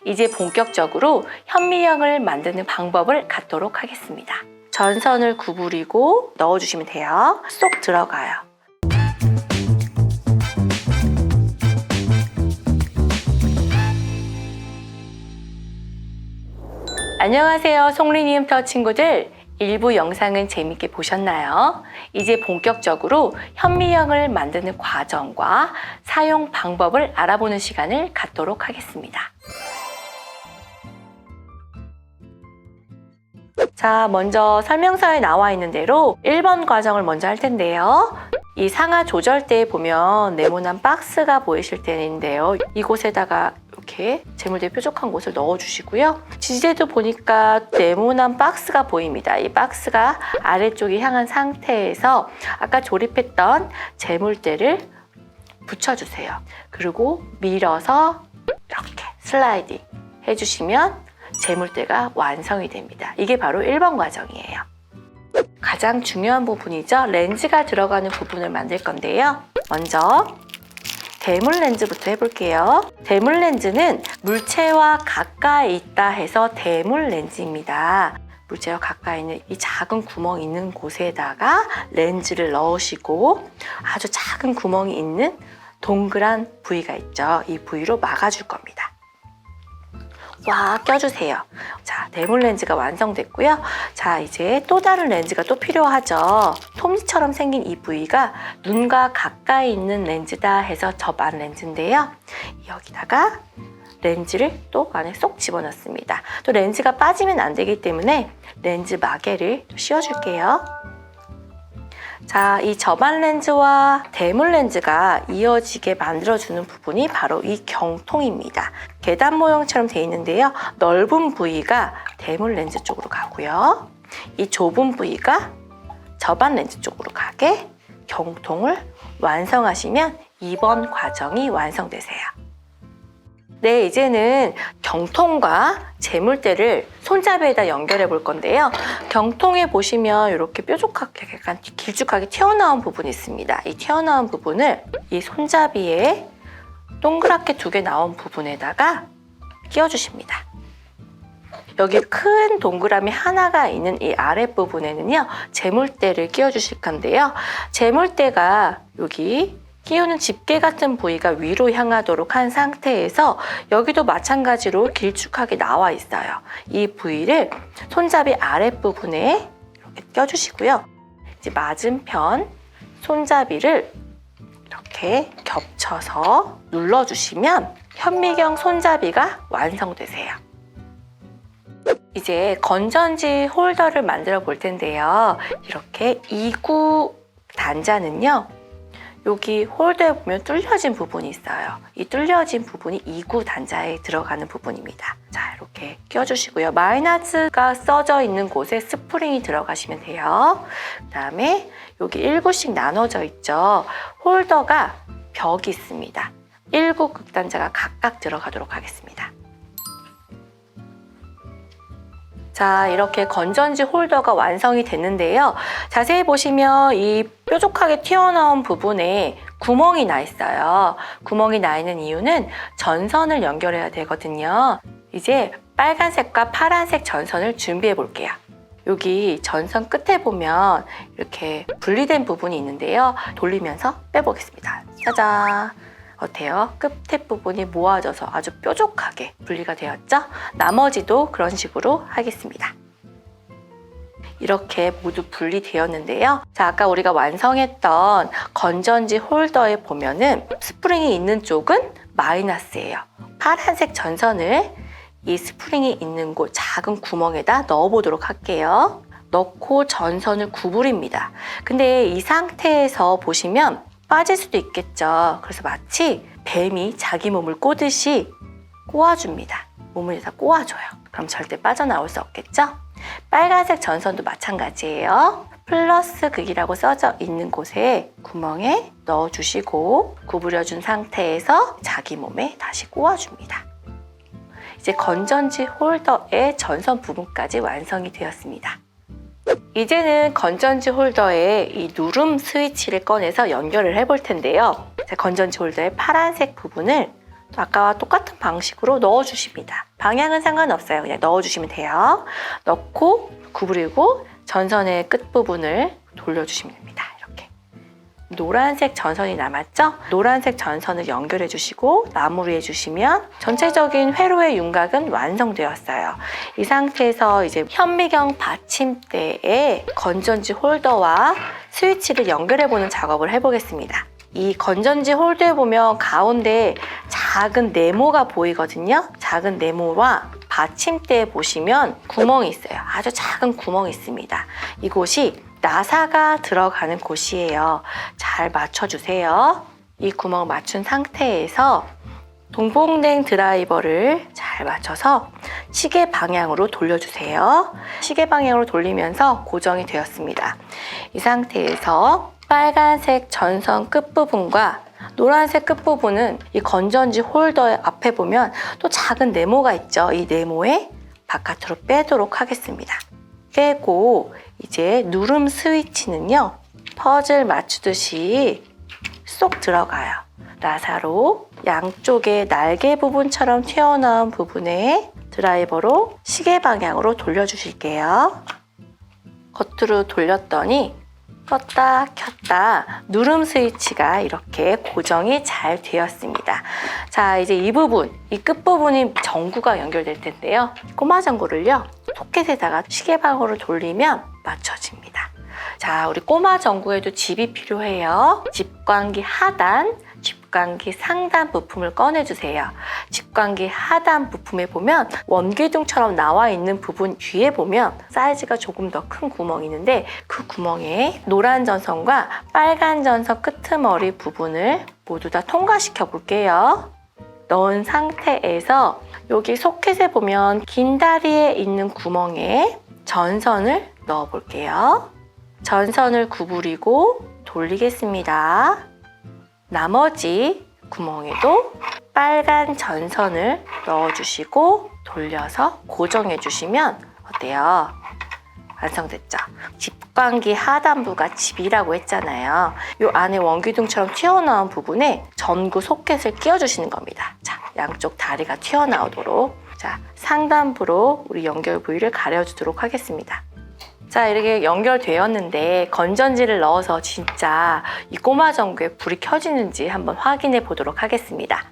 이제 본격적으로 현미경을 만드는 방법을 갖도록 하겠습니다. 전선을 구부리고 넣어주시면 돼요. 쏙 들어가요. 안녕하세요, 송리니움터 친구들. 일부 영상은 재밌게 보셨나요? 이제 본격적으로 현미경을 만드는 과정과 사용 방법을 알아보는 시간을 갖도록 하겠습니다. 자, 먼저 설명서에 나와 있는 대로 1번 과정을 먼저 할 텐데요. 이 상하 조절대에 보면 네모난 박스가 보이실 텐데요. 이곳에다가 이렇게 재물대 뾰족한 곳을 넣어주시고요. 지지대도 보니까 네모난 박스가 보입니다. 이 박스가 아래쪽에 향한 상태에서 아까 조립했던 재물대를 붙여주세요. 그리고 밀어서 이렇게 슬라이딩 해주시면 재물대가 완성이 됩니다. 이게 바로 1번 과정이에요. 가장 중요한 부분이죠. 렌즈가 들어가는 부분을 만들 건데요. 먼저 대물 렌즈부터 해볼게요. 대물 렌즈는 물체와 가까이 있다 해서 대물 렌즈입니다. 물체와 가까이 있는 이 작은 구멍이 있는 곳에다가 렌즈를 넣으시고 아주 작은 구멍이 있는 동그란 부위가 있죠. 이 부위로 막아줄 겁니다. 꽉 껴주세요. 자, 대물 렌즈가 완성됐고요. 자, 이제 또 다른 렌즈가 또 필요하죠. 톱니처럼 생긴 이 부위가 눈과 가까이 있는 렌즈다 해서 접안 렌즈인데요. 여기다가 렌즈를 또 안에 쏙 집어넣습니다. 또 렌즈가 빠지면 안 되기 때문에 렌즈 마개를 씌워줄게요. 자, 이 접안 렌즈와 대물 렌즈가 이어지게 만들어주는 부분이 바로 이 경통입니다. 계단 모형처럼 되어 있는데요. 넓은 부위가 대물 렌즈 쪽으로 가고요. 이 좁은 부위가 접안 렌즈 쪽으로 가게 경통을 완성하시면 2번 과정이 완성되세요. 네, 이제는 경통과 재물대를 손잡이에다 연결해 볼 건데요. 경통에 보시면 이렇게 뾰족하게 약간 길쭉하게 튀어나온 부분이 있습니다. 이 튀어나온 부분을 이 손잡이에 동그랗게 2개 나온 부분에다가 끼워주십니다. 여기 큰 동그라미 하나가 있는 이 아랫부분에는요, 재물대를 끼워주실 건데요. 재물대가 여기 끼우는 집게 같은 부위가 위로 향하도록 한 상태에서 여기도 마찬가지로 길쭉하게 나와 있어요. 이 부위를 손잡이 아랫부분에 이렇게 껴주시고요. 이제 맞은편 손잡이를 이렇게 겹쳐서 눌러주시면 현미경 손잡이가 완성되세요. 이제 건전지 홀더를 만들어 볼 텐데요. 이렇게 2구 단자는요, 여기 홀더에 보면 뚫려진 부분이 있어요. 이 뚫려진 부분이 2구 단자에 들어가는 부분입니다. 자, 이렇게 껴주시고요. 마이너스가 써져 있는 곳에 스프링이 들어가시면 돼요. 그 다음에 여기 1구씩 나눠져 있죠. 홀더가 벽이 있습니다. 1구 극단자가 각각 들어가도록 하겠습니다. 자, 이렇게 건전지 홀더가 완성이 됐는데요. 자세히 보시면 이 뾰족하게 튀어나온 부분에 구멍이 나 있어요. 구멍이 나 있는 이유는 전선을 연결해야 되거든요. 이제 빨간색과 파란색 전선을 준비해 볼게요. 여기 전선 끝에 보면 이렇게 분리된 부분이 있는데요. 돌리면서 빼보겠습니다. 짜잔! 어때요? 끝에 부분이 모아져서 아주 뾰족하게 분리가 되었죠? 나머지도 그런 식으로 하겠습니다. 이렇게 모두 분리되었는데요. 자, 아까 우리가 완성했던 건전지 홀더에 보면은 스프링이 있는 쪽은 마이너스예요. 파란색 전선을 이 스프링이 있는 곳 작은 구멍에다 넣어보도록 할게요. 넣고 전선을 구부립니다. 근데 이 상태에서 보시면 빠질 수도 있겠죠. 그래서 마치 뱀이 자기 몸을 꼬듯이 꼬아줍니다. 몸을 다 꼬아줘요. 그럼 절대 빠져나올 수 없겠죠? 빨간색 전선도 마찬가지예요. 플러스 극이라고 써져 있는 곳에 구멍에 넣어주시고 구부려준 상태에서 자기 몸에 다시 꼬아줍니다. 이제 건전지 홀더의 전선 부분까지 완성이 되었습니다. 이제는 건전지 홀더에 이 누름 스위치를 꺼내서 연결을 해볼 텐데요. 건전지 홀더의 파란색 부분을 아까와 똑같은 방식으로 넣어주십니다. 방향은 상관없어요. 그냥 넣어주시면 돼요. 넣고 구부리고 전선의 끝부분을 돌려주시면 됩니다. 이렇게. 노란색 전선이 남았죠? 노란색 전선을 연결해 주시고 마무리해 주시면 전체적인 회로의 윤곽은 완성되었어요. 이 상태에서 이제 현미경 받침대에 건전지 홀더와 스위치를 연결해 보는 작업을 해보겠습니다. 이 건전지 홀더에 보면 가운데 작은 네모가 보이거든요. 작은 네모와 받침대에 보시면 구멍이 있어요. 아주 작은 구멍이 있습니다. 이곳이 나사가 들어가는 곳이에요. 잘 맞춰주세요. 이 구멍을 맞춘 상태에서 동봉된 드라이버를 잘 맞춰서 시계 방향으로 돌려주세요. 시계 방향으로 돌리면서 고정이 되었습니다. 이 상태에서 빨간색 전선 끝부분과 노란색 끝부분은 이 건전지 홀더 앞에 보면 또 작은 네모가 있죠. 이 네모에 바깥으로 빼도록 하겠습니다. 빼고 이제 누름 스위치는요, 퍼즐 맞추듯이 쏙 들어가요. 나사로 양쪽에 날개 부분처럼 튀어나온 부분에 드라이버로 시계 방향으로 돌려주실게요. 겉으로 돌렸더니 껐다 켰다 누름 스위치가 이렇게 고정이 잘 되었습니다. 자, 이제 이 부분, 이 끝부분이 전구가 연결될 텐데요. 꼬마 전구를요, 소켓에다가 시계 방향으로 돌리면 맞춰집니다. 자, 우리 꼬마 전구에도 집이 필요해요. 집광기 하단, 집광기 상단 부품을 꺼내주세요. 집광기 하단 부품에 보면 원기둥처럼 나와 있는 부분 뒤에 보면 사이즈가 조금 더 큰 구멍이 있는데 그 구멍에 노란 전선과 빨간 전선 끄트머리 부분을 모두 다 통과시켜 볼게요. 넣은 상태에서 여기 소켓에 보면 긴 다리에 있는 구멍에 전선을 넣어 볼게요. 전선을 구부리고 돌리겠습니다. 나머지 구멍에도 빨간 전선을 넣어주시고 돌려서 고정해 주시면 어때요? 완성됐죠? 집광기 하단부가 집이라고 했잖아요. 이 안에 원기둥처럼 튀어나온 부분에 전구 소켓을 끼워주시는 겁니다. 자, 양쪽 다리가 튀어나오도록. 자, 상단부로 우리 연결 부위를 가려주도록 하겠습니다. 자, 이렇게 연결되었는데 건전지를 넣어서 진짜 이 꼬마 전구에 불이 켜지는지 한번 확인해 보도록 하겠습니다.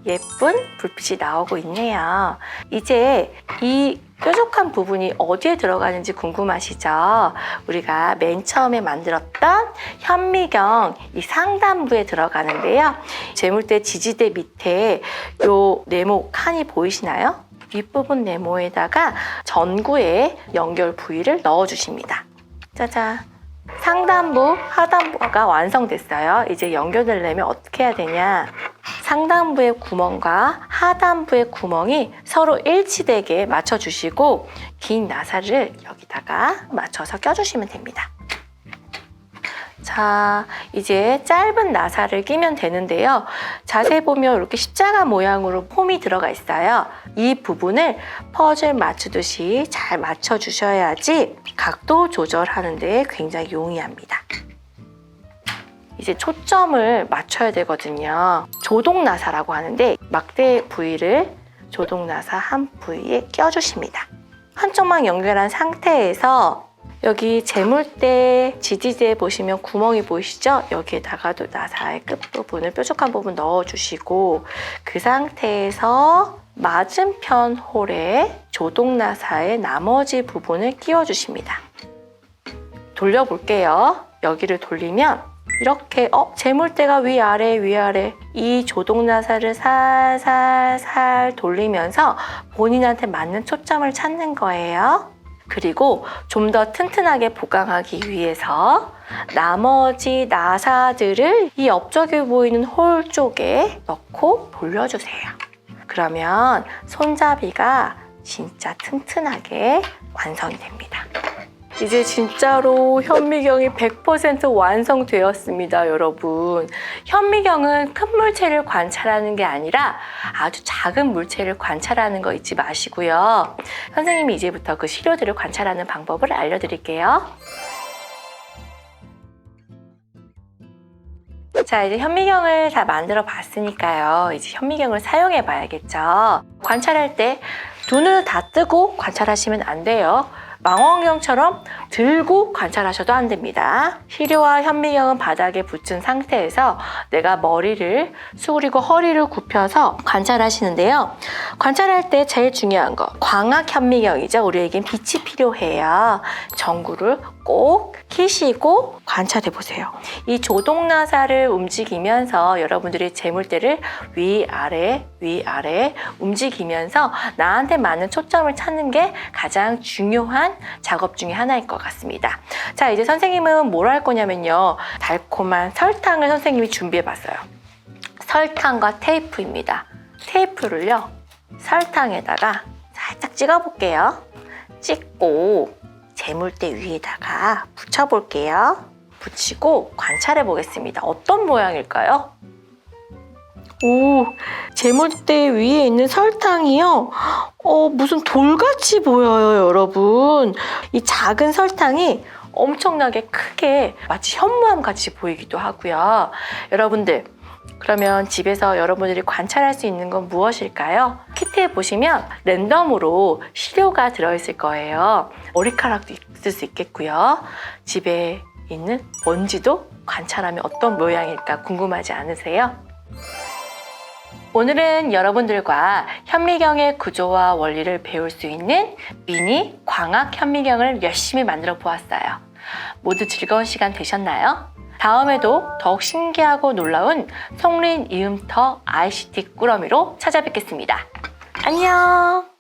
예쁜 불빛이 나오고 있네요. 이제 이 뾰족한 부분이 어디에 들어가는지 궁금하시죠? 우리가 맨 처음에 만들었던 현미경 이 상단부에 들어가는데요. 재물대 지지대 밑에 요 네모 칸이 보이시나요? 윗부분 네모에다가 전구의 연결 부위를 넣어주십니다. 짜잔! 상단부, 하단부가 완성됐어요. 이제 연결되려면 어떻게 해야 되냐? 상단부의 구멍과 하단부의 구멍이 서로 일치되게 맞춰주시고 긴 나사를 여기다가 맞춰서 껴주시면 됩니다. 자, 이제 짧은 나사를 끼면 되는데요. 자세히 보면 이렇게 십자가 모양으로 폼이 들어가 있어요. 이 부분을 퍼즐 맞추듯이 잘 맞춰주셔야지 각도 조절하는 데 굉장히 용이합니다. 이제 초점을 맞춰야 되거든요. 조동나사라고 하는데 막대 부위를 조동나사 한 부위에 껴주십니다. 한쪽만 연결한 상태에서 여기 재물대 지지대에 보시면 구멍이 보이시죠? 여기에다가도 나사의 끝부분을 뾰족한 부분 넣어주시고 그 상태에서 맞은편 홀에 조동나사의 나머지 부분을 끼워주십니다. 돌려볼게요. 여기를 돌리면 이렇게 재물대가 위아래 위아래 이 조동나사를 살살살 돌리면서 본인한테 맞는 초점을 찾는 거예요. 그리고 좀 더 튼튼하게 보강하기 위해서 나머지 나사들을 이 옆쪽에 보이는 홀 쪽에 넣고 돌려주세요. 그러면 손잡이가 진짜 튼튼하게 완성이 됩니다. 이제 진짜로 현미경이 100% 완성되었습니다, 여러분. 현미경은 큰 물체를 관찰하는 게 아니라 아주 작은 물체를 관찰하는 거 잊지 마시고요. 선생님이 이제부터 그 시료들을 관찰하는 방법을 알려드릴게요. 자, 이제 현미경을 다 만들어 봤으니까요. 이제 현미경을 사용해 봐야겠죠. 관찰할 때 눈을 다 뜨고 관찰하시면 안 돼요. 망원경처럼 들고 관찰하셔도 안 됩니다. 시료와 현미경은 바닥에 붙은 상태에서 내가 머리를 숙이고 허리를 굽혀서 관찰하시는데요. 관찰할 때 제일 중요한 거 광학 현미경이죠. 우리에겐 빛이 필요해요. 전구를 꼭 켜시고 관찰해 보세요. 이 조동나사를 움직이면서 여러분들이 재물대를 위아래 움직이면서 나한테 맞는 초점을 찾는 게 가장 중요한 작업 중에 하나일 것 같습니다. 자, 이제 선생님은 뭘 할 거냐면요. 달콤한 설탕을 선생님이 준비해 봤어요. 설탕과 테이프입니다. 테이프를요, 설탕에다가 살짝 찍어 볼게요. 찍고 재물대 위에다가 붙여 볼게요. 붙이고 관찰해 보겠습니다. 어떤 모양일까요? 오, 재물대 위에 있는 설탕이요. 무슨 돌같이 보여요, 여러분. 이 작은 설탕이 엄청나게 크게 마치 현무암 같이 보이기도 하고요. 여러분들, 그러면 집에서 여러분들이 관찰할 수 있는 건 무엇일까요? 키트에 보시면 랜덤으로 시료가 들어있을 거예요. 머리카락도 있을 수 있겠고요. 집에 있는 먼지도 관찰하면 어떤 모양일까 궁금하지 않으세요? 오늘은 여러분들과 현미경의 구조와 원리를 배울 수 있는 미니 광학 현미경을 열심히 만들어 보았어요. 모두 즐거운 시간 되셨나요? 다음에도 더욱 신기하고 놀라운 송린 이음터 ICT 꾸러미로 찾아뵙겠습니다. 안녕!